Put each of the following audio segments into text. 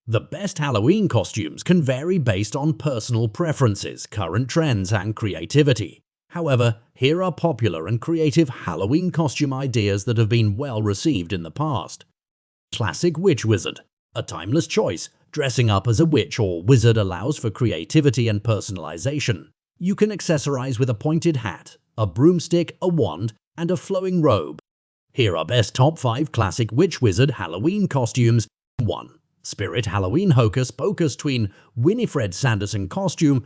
The best Halloween costumes can vary based on personal preferences, current trends, and creativity. However, here are popular and creative Halloween costume ideas that have been well received in the past. Classic Witch Wizard. A timeless choice, dressing up as a witch or wizard allows for creativity and personalization. You can accessorize with a pointed hat, a broomstick, a wand, and a flowing robe. Here are best top 5 classic Witch Wizard Halloween costumes. 1. Spirit Halloween Hocus Pocus Tween Winifred Sanderson costume.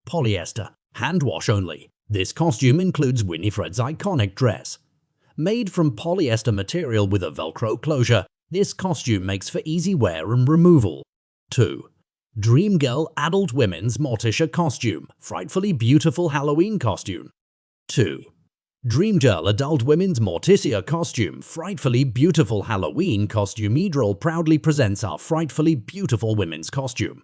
Polyester, hand wash only. This costume includes Winifred's iconic dress. Made from polyester material with a Velcro closure, this costume makes for easy wear and removal. 2. Dream Girl Adult Women's Morticia Costume Frightfully Beautiful Halloween Costume. 2. Dream Girl Adult Women's Morticia Costume Frightfully Beautiful Halloween Costume. Edril proudly presents our Frightfully Beautiful Women's Costume.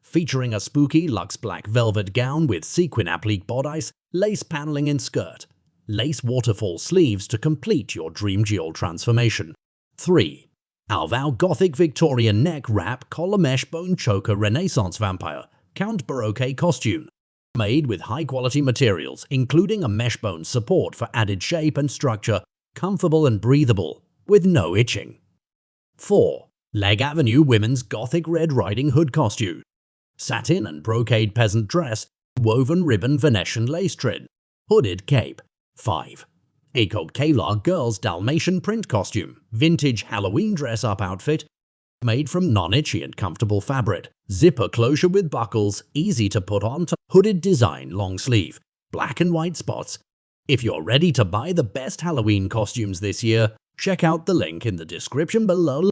Featuring a spooky luxe black velvet gown with sequin applique bodice, lace paneling in skirt, lace waterfall sleeves to complete your Dream Girl transformation. 3. Alvow Gothic Victorian Neck Wrap Collar Mesh Bone Choker Renaissance Vampire Count Baroque Costume. Made with high-quality materials, including a mesh bone support for added shape and structure, comfortable and breathable, with no itching. 4. Leg Avenue Women's Gothic Red Riding Hood Costume. Satin and brocade peasant dress, woven ribbon Venetian lace trim, hooded cape. 5. Eco Kevlar Girls Dalmatian Print Costume, vintage Halloween dress-up outfit, made from non-itchy and comfortable fabric, zipper closure with buckles, easy to put on, hooded design long sleeve, black and white spots. If you're ready to buy the best Halloween costumes this year, check out the link in the description below.